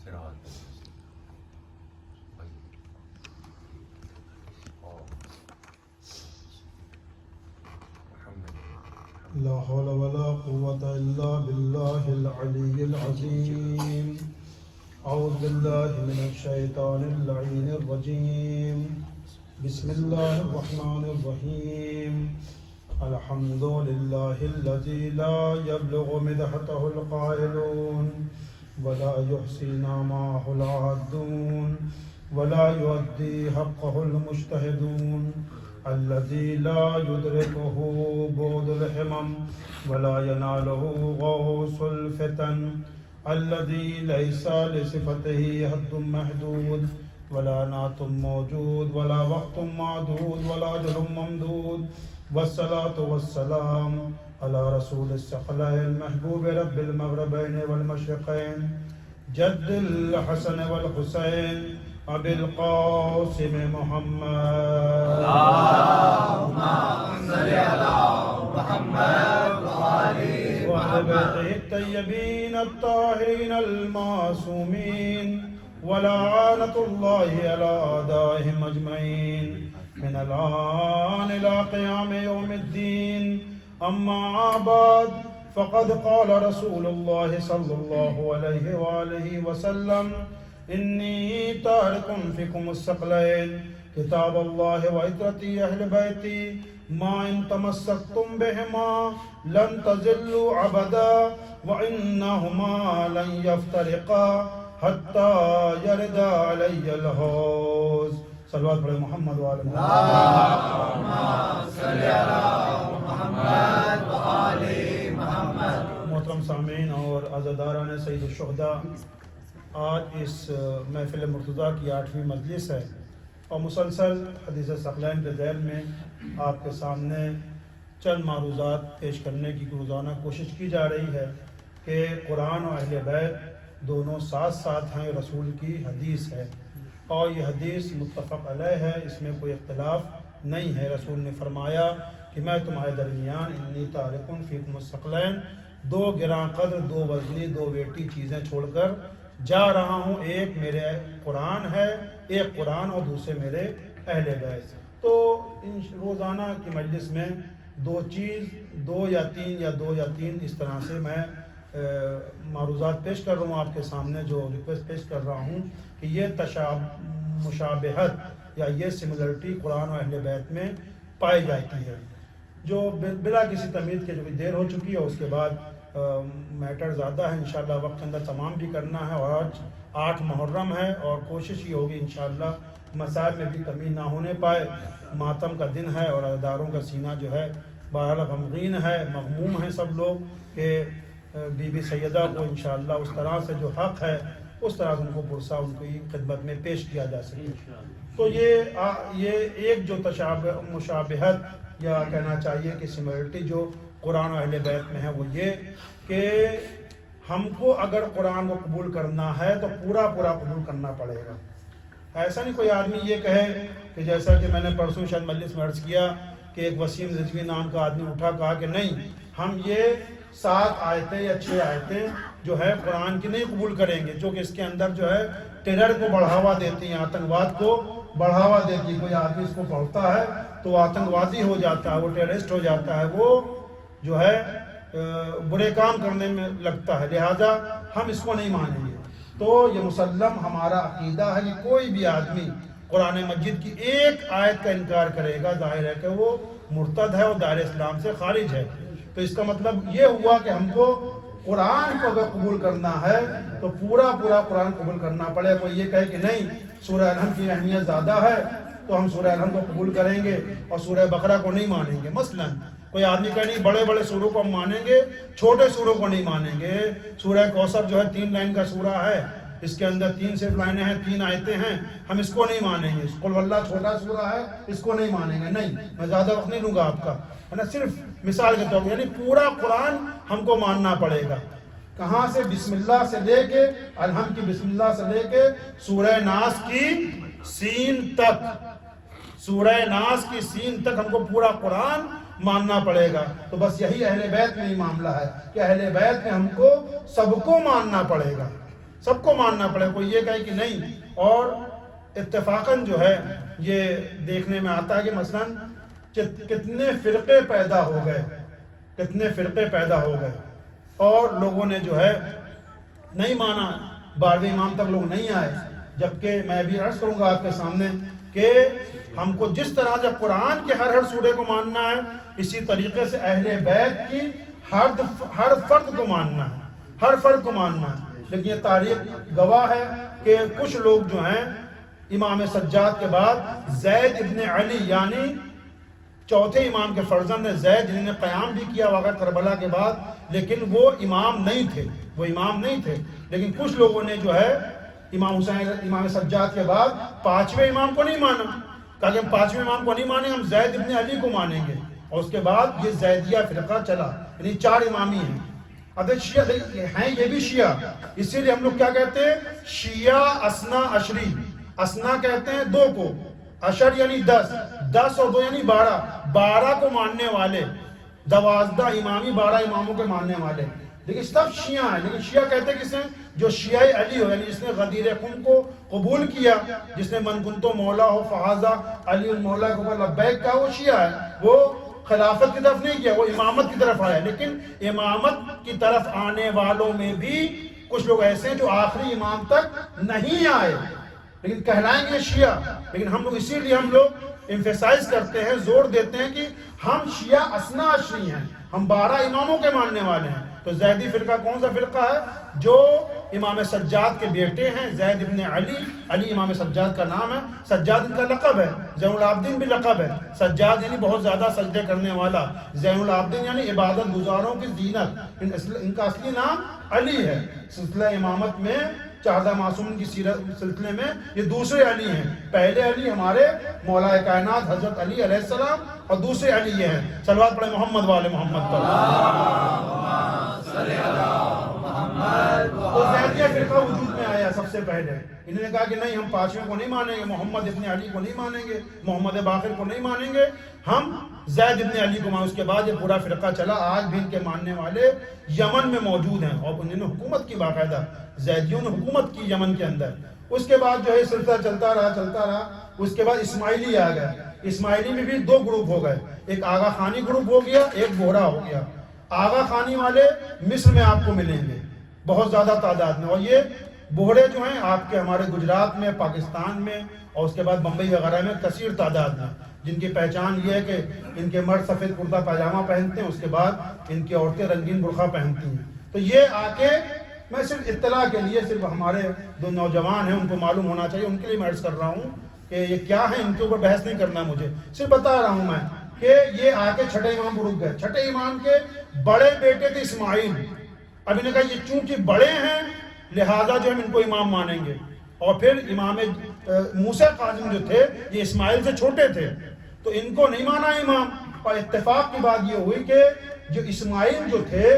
لا حول ولا قوة إلا بالله العلي العظيم. أعوذ بالله من الشيطان اللعين الرجيم. بسم الله الرحمن الرحيم. الحمد لله الذي لا يبلغ مدحته القائلون ولا يحصي نعمه العادون ولا يؤدي حقه المجتهدون الذي لا يدركه بعد الهمم ولا يناله غوص الفتن الذي ليس لصفته حد محدود ولا نعت موجود ولا وقت معدود ولا أجل ممدود. والصلاة والسلام على رسول الثقلين محبوب رب المغربين والمشرقين جد الحسن والحسين أبي القاسم محمد. اللهم صل على محمد وآل بيته الطيبين الطاهرين المعصومين ولعنة الله على أعدائهم أجمعين من الآن إلى قيام يوم الدين. أما بعد فقد قال رسول الله صلى الله عليه وآله وسلم إني تارك فيكم الثقلين كتاب الله وعترتي أهل بيتي ما إن تمسكتم بهما لن تزلوا أبدا وإنهما لن يفترقا حتى يرد علي الحوض. صلوات پڑھیں محمد وآل اللهم صل على محمد وآل محمد. محترم سامعین اور عزاداران سید الشہداء، آج اس محفل مرتضیٰ کی 8ویں مجلس ہے اور مسلسل حدیث ثقلین کے ذیل میں آپ کے سامنے چند معروضات پیش کرنے کی روزانہ کوشش کی جا رہی ہے کہ قرآن و اہل بیت دونوں ساتھ ساتھ ہیں. رسول کی حدیث ہے اور یہ حدیث متفق علیہ ہے، اس میں کوئی اختلاف نہیں ہے. رسول نے فرمایا کہ میں تمہارے درمیان انی تارک فیکم الثقلین، دو گراں قدر، دو وزنی، دو ویٹی چیزیں چھوڑ کر جا رہا ہوں. ایک میرے قرآن ہے، ایک قرآن، اور دوسرے میرے اہل بیت. تو روزانہ کی مجلس میں دو یا تین اس طرح سے میں معروضات پیش کر رہا ہوں آپ کے سامنے. جو ریکویسٹ پیش کر رہا ہوں کہ یہ مشابہت یا یہ سملرٹی قرآن و اہل بیت میں پائی جاتی ہے، جو بلا کسی تمہید کے جو دیر ہو چکی ہے. اس کے بعد میٹر زیادہ ہے، انشاءاللہ وقت کے اندر تمام بھی کرنا ہے. اور آج 8 محرم ہے اور کوشش یہ ہوگی انشاءاللہ مسائل میں بھی کمی نہ ہونے پائے. ماتم کا دن ہے اور اداروں کا سینہ جو ہے بہرحال غمگین ہے، مغموم ہیں سب لوگ کہ بی بی سیدہ کو انشاءاللہ اس طرح سے جو حق ہے اس طرح سے ان کو پرسہ ان کی خدمت میں پیش کیا جا سکے. تو یہ ایک جو مشابہت یا کہنا چاہیے کہ سملرٹی جو قرآن و اہل بیت میں ہے وہ یہ کہ ہم کو اگر قرآن کو قبول کرنا ہے تو پورا قبول کرنا پڑے گا. ایسا نہیں کوئی آدمی یہ کہے کہ جیسا کہ میں نے پرسوں شاید مجلس میں عرض کیا کہ ایک وسیم رضوی نام کا آدمی اٹھا کہا کہ نہیں، ہم یہ 7 آیتیں یا 6 آیتیں جو ہے قرآن کی نہیں قبول کریں گے، جو کہ اس کے اندر جو ہے ٹیرر کو بڑھاوا دیتی ہیں، آتنکواد کو بڑھاوا دیتی ہے. کوئی آدمی اس کو پڑھتا ہے تو وہ آتنکوادی ہو جاتا ہے، وہ ٹیررسٹ ہو جاتا ہے، وہ جو ہے برے کام کرنے میں لگتا ہے. لہذا ہم اس کو نہیں مانیں گے. تو یہ مسلم ہمارا عقیدہ ہے کہ کوئی بھی آدمی قرآن مجید کی ایک آیت کا انکار کرے گا، ظاہر ہے کہ وہ مرتد ہے اور دائرہ اسلام سے خارج ہے. تو اس کا مطلب یہ ہوا کہ ہم کو قرآن کو اگر قبول کرنا ہے تو پورا قرآن قبول کرنا پڑے. کوئی یہ کہے کہ نہیں سورہ الحم کی اہمیت زیادہ ہے تو ہم سورہ الحم کو قبول کریں گے اور سورہ بقرہ کو نہیں مانیں گے. مثلا کوئی آدمی کہے نہیں بڑے سوروں کو ہم مانیں گے، چھوٹے سوروں کو نہیں مانیں گے. سورہ کوثر جو ہے 3 لائن کا سورہ ہے، اس کے اندر 3 صرف لائنیں ہیں، 3 آیتیں ہیں، ہم اس کو نہیں مانیں گے. قل واللہ چھوٹا سورہ ہے، اس کو نہیں مانیں گے. نہیں، میں زیادہ وقت نہیں لوں گا آپ کا، ہے نا. صرف مثال کے طور پر یعنی پورا قرآن ہم کو ماننا پڑے گا. کہاں سے؟ بسم اللہ سے لے کے الحم کی بسم اللہ سے لے کے سورہ ناس کی سین تک، سورہ ناس کی سین تک ہم کو پورا قرآن ماننا پڑے گا. تو بس یہی اہل بیت میں ہی معاملہ ہے کہ اہل بیت میں ہم کو سب کو ماننا پڑے گا. سب کو ماننا پڑے، کوئی یہ کہے کہ نہیں۔ اور اتفاقاً جو ہے یہ دیکھنے میں آتا ہے کہ مثلاً کتنے فرقے پیدا ہو گئے، کتنے فرقے پیدا ہو گئے، اور لوگوں نے جو ہے نہیں مانا، 12ویں امام تک لوگ نہیں آئے۔ جبکہ میں بھی عرض کروں گا آپ کے سامنے کہ ہم کو جس طرح سے قرآن کے ہر سورے کو ماننا ہے، اسی طریقے سے اہل بیت کی ہر فرد کو ماننا ہے، ہر فرد کو ماننا ہے۔ لیکن یہ تاریخ گواہ ہے کہ کچھ لوگ جو ہیں امام سجاد کے بعد زید ابن علی یعنی چوتھے امام کے فرزند زید، جنہوں نے قیام بھی کیا واقعہ کربلا کے بعد، لیکن وہ امام نہیں تھے، وہ امام نہیں تھے۔ لیکن کچھ لوگوں نے جو ہے امام حسین امام سجاد کے بعد 5ویں امام کو نہیں مانا، کہا کہ ہم 5ویں امام کو نہیں مانیں، ہم زید ابن علی کو مانیں گے۔ اور اس کے بعد یہ زیدیہ فرقہ چلا، یعنی 4 امامی ہیں۔ اب شیعہ ہیں، یہ بھی شیعہ، اسی لیے ہم لوگ کیا کہتے ہیں، شیعہ اسنا عشری۔ اسنا کہتے ہیں 2 کو، عشر یعنی 10، 10 اور 2 یعنی 12، 12 کو ماننے والے، 12 امامی، 12 اماموں کے ماننے والے۔ لیکن سب شیعہ ہیں، لیکن شیعہ کہتے کسے ہیں؟ جو شیعہ علی ہو، یعنی جس نے غدیر خم کو قبول کیا، جس نے من کنتو مولا ہو فہذا علی المولا کو لبیک کہا، وہ شیعہ ہے۔ وہ خلافت کی طرف نہیں کیا، وہ امامت کی طرف آیا۔ لیکن امامت کی طرف آنے والوں میں بھی کچھ لوگ ایسے ہیں جو آخری امام تک نہیں آئے، لیکن کہلائیں گے شیعہ۔ لیکن ہم لوگ اسی لیے ہم لوگ ایمفیسائز کرتے ہیں، زور دیتے ہیں کہ ہم شیعہ اسنا عشری ہیں، ہم 12 اماموں کے ماننے والے ہیں۔ تو زیدی فرقہ کون سا فرقہ ہے؟ جو امام سجاد کے بیٹے ہیں، زید ابن علی، علی امام سجاد کا نام ہے، سجاد ان کا لقب ہے، زین العابدین بھی لقب ہے۔ سجاد یعنی بہت زیادہ سجدے کرنے والا، زین العابدین یعنی عبادت گزاروں کی زینت، ان کا اصلی نام علی ہے۔ سلسلہ امامت میں 14 معصومین کی سیرت سلسلے میں یہ دوسرے علی ہیں۔ پہلے علی ہمارے مولا کائنات حضرت علی علیہ السلام، اور دوسرے علی یہ ہیں۔ صلوات پڑھیں محمد والے محمد پر۔ تو زیدیہ فرقہ وجود میں آیا سب سے پہلے۔ انہوں نے کہا کہ نہیں، ہم 5ویں کو نہیں مانیں گے، محمد ابن علی کو نہیں مانیں گے، محمد باقر کو نہیں مانیں گے، ہم زید ابن علی کو مانیں۔ اس کے بعد یہ پورا فرقہ چلا، آج بھی ان کے ماننے والے یمن میں موجود ہیں، اور انہوں نے حکومت کی، باقاعدہ زیدیوں نے حکومت کی یمن کے اندر۔ اس کے بعد جو ہے سلسلہ چلتا رہا۔ اس کے بعد اسماعیلی آ گئے۔ اسماعیلی میں بھی 2 گروپ ہو گئے، ایک آغا خانی گروپ ہو گیا، ایک بوہرا ہو گیا۔ آغا خانی والے مصر میں آپ کو ملیں گے بہت زیادہ تعداد میں، اور یہ بوہرے جو ہیں آپ کے ہمارے گجرات میں، پاکستان میں، اور اس کے بعد بمبئی وغیرہ میں کثیر تعداد میں، جن کی پہچان یہ ہے کہ ان کے مرد سفید کرتا پاجامہ پہنتے ہیں، اس کے بعد ان کی عورتیں رنگین برقع پہنتی ہیں۔ تو یہ آ کے میں صرف اطلاع کے لیے، صرف ہمارے جو نوجوان ہیں ان کو معلوم ہونا چاہیے، ان کے لیے میں عرض کر رہا ہوں کہ یہ کیا ہے، ان کے اوپر بحث نہیں کرنا مجھے، صرف بتا رہا ہوں میں کہ یہ آ کے 6 امام پر رک گئے۔ 6 امام کے بڑے بیٹے تھے اسماعیل۔ اب انہوں نے کہا یہ چونکہ بڑے ہیں لہذا جو ہم ان کو امام مانیں گے۔ اور پھر امام موسیٰ کاظم جو تھے یہ اسماعیل سے چھوٹے تھے، تو ان کو نہیں مانا امام۔ اور اتفاق کی بات یہ ہوئی کہ جو اسماعیل جو تھے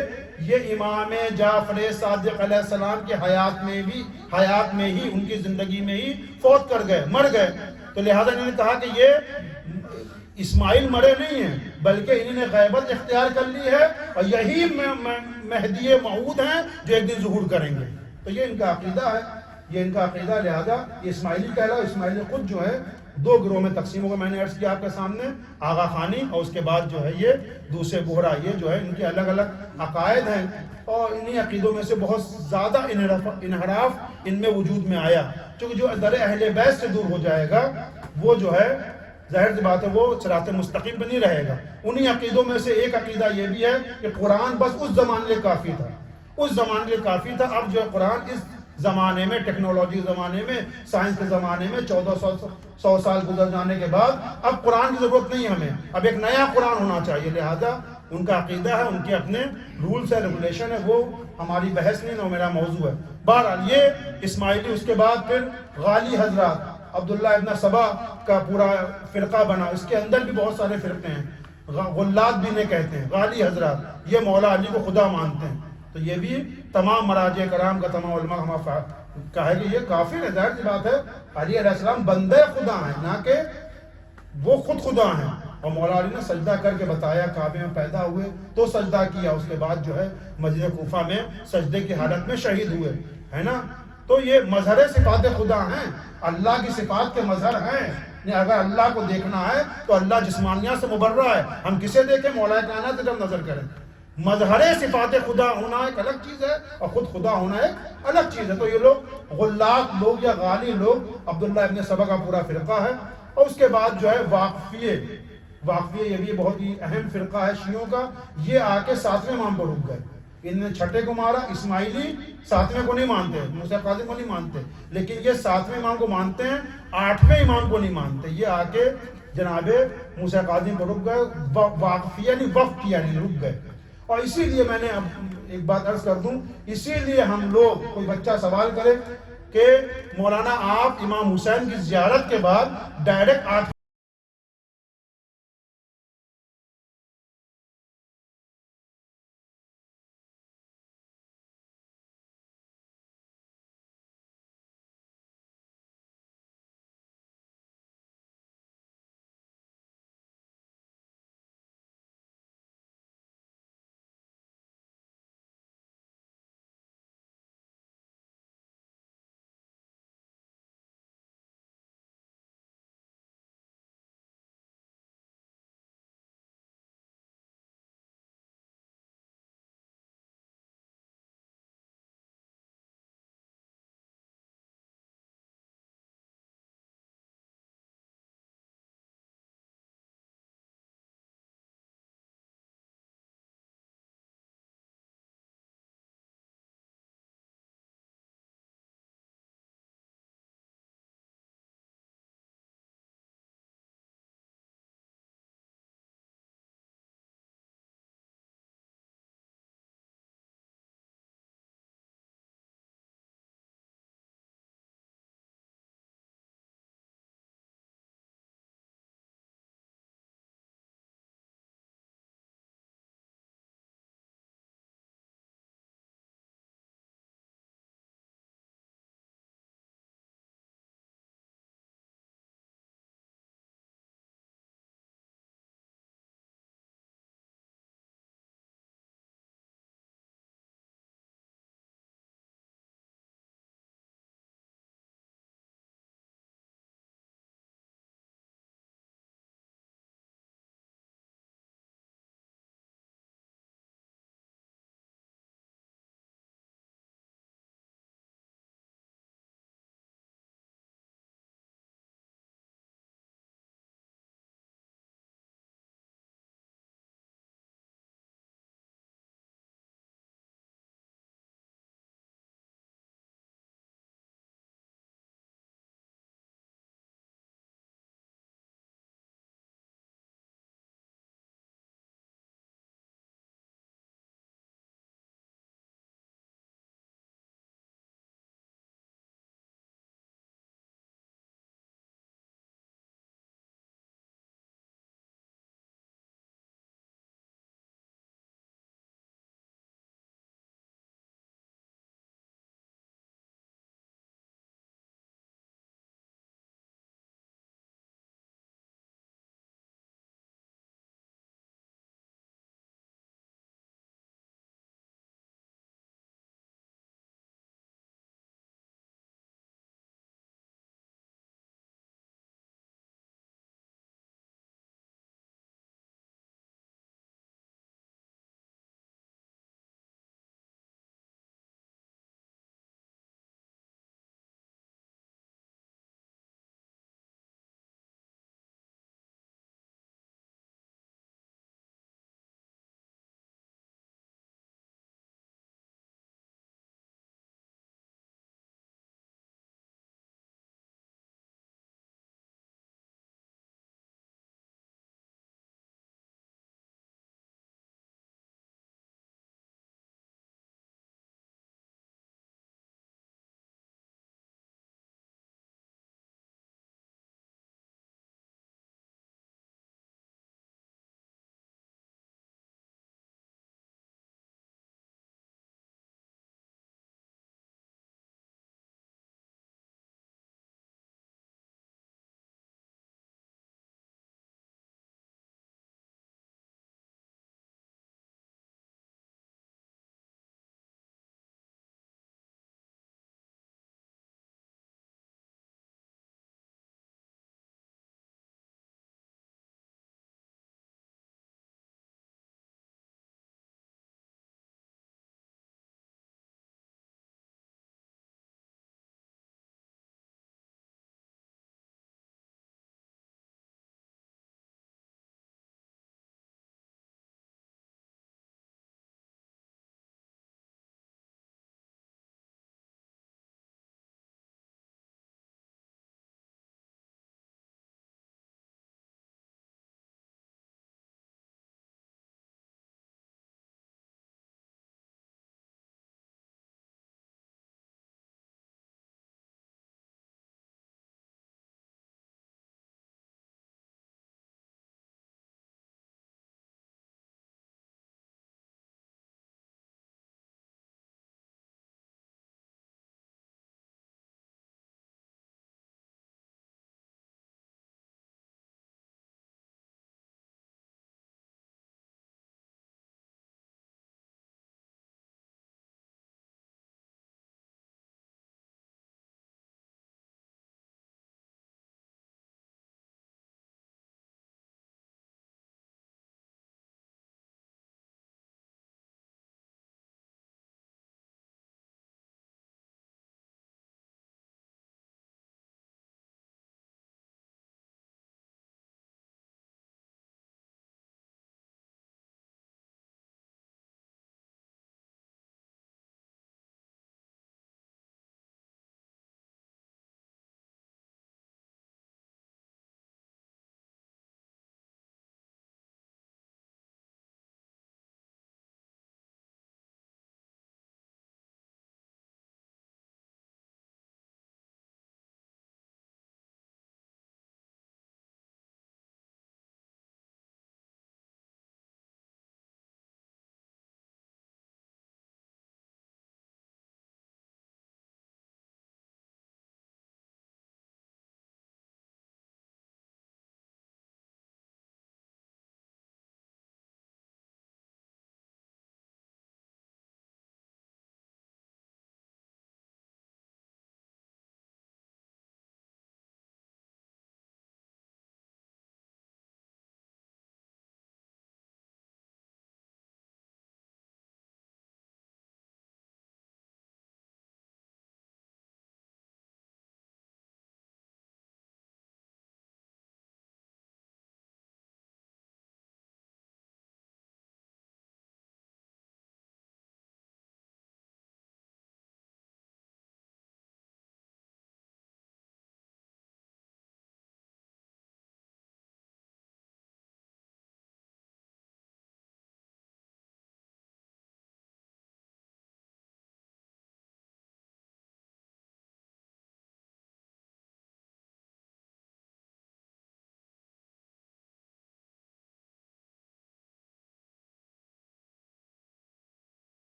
یہ امام جعفر صادق علیہ السلام کے حیات میں ہی ان کی زندگی میں ہی فوت کر گئے، مر گئے۔ تو لہذا انہوں نے کہا کہ یہ اسماعیل مرے نہیں ہیں بلکہ انہوں نے غیبت اختیار کر لی ہے، اور یہی مہدی موعود ہیں جو ایک دن ظہور کریں گے۔ تو یہ ان کا عقیدہ ہے، یہ ان کا عقیدہ، لہذا یہ اسماعیلی کہہ رہا ہے۔ اسماعیلی خود جو ہے 2 گروہ میں تقسیم ہوگا، میں نے عرض کیا آپ کے سامنے، آغا خانی اور اس کے بعد جو ہے یہ دوسرے بوہرا۔ یہ جو ہے ان کے الگ الگ عقائد ہیں، اور انہی عقیدوں میں سے بہت زیادہ انحراف ان میں وجود میں آیا، چونکہ جو در اہل بیت سے دور ہو جائے گا وہ جو ہے ظاہر سی بات ہے وہ صراط مستقیم پہ نہیں رہے گا۔ انہی عقیدوں میں سے ایک عقیدہ یہ بھی ہے کہ قرآن بس اس زمانے کے لیے کافی تھا، اس زمانے کے لیے کافی تھا۔ اب جو ہے قرآن اس زمانے میں، ٹیکنالوجی کے زمانے میں، سائنس کے زمانے میں 1400 سال گزر جانے کے بعد اب قرآن کی ضرورت نہیں ہمیں، اب ایک نیا قرآن ہونا چاہیے۔ لہذا ان کا عقیدہ ہے، ان کے اپنے رولز ہے، ریگولیشن ہے، وہ ہماری بحث نہیں، وہ میرا موضوع ہے۔ بہرحال یہ اسماعیلی، اس کے بعد پھر غالی حضرات، عبداللہ ابن سبا کا پورا فرقہ بنا، اس کے اندر بھی بہت سارے فرقے ہیں، غلات بھی انہیں کہتے ہیں، غالی حضرات، یہ مولا علی کو خدا مانتے ہیں۔ تو یہ بھی تمام مراجع کرام کا، تمام علماء ہمارا کہا ہے کہ یہ کافر ہے، ظاہر سی بات ہے، علی علیہ السلام بندے خدا ہیں، نہ کہ وہ خود خدا ہیں۔ اور مولا علی نے سجدہ کر کے بتایا، کعبے میں پیدا ہوئے تو سجدہ کیا، اس کے بعد جو ہے مسجد کوفہ میں سجدے کی حالت میں شہید ہوئے، ہے نا۔ تو یہ مظہر صفات خدا ہیں، اللہ کی صفات کے مظہر ہیں. اگر اللہ کو دیکھنا ہے تو اللہ جسمانیات سے مبرہ ہے. ہم کسے دیکھیں؟ مولا کائنات سے جب نظر کریں. مظہر صفات خدا ہونا ایک الگ چیز ہے اور خود خدا ہونا ایک الگ چیز ہے. تو یہ لوگ غلاق لوگ یا غالی لوگ، عبداللہ ابن سبا کا پورا فرقہ ہے. اور اس کے بعد جو ہے واقفیے یہ بھی بہت ہی اہم فرقہ ہے شیعوں کا. یہ آ کے 7ویں امام پر رک گئے. ان نے چھٹے کو مارا. اسماعیلی 7ویں کو نہیں مانتے، موسیٰ کاظم کو نہیں مانتے، لیکن یہ 7ویں امام کو مانتے ہیں، 8ویں امام کو نہیں مانتے. یہ آ کے جناب موسیٰ کاظم پر رک گئے. واقفیہ نہیں، وقف کیا نہیں، رک گئے. اور اسی لیے میں نے اب ایک بات عرض کر دوں، اسی لیے ہم لوگ، کوئی بچہ سوال کرے کہ مولانا آپ امام حسین کی زیارت کے بعد ڈائریکٹ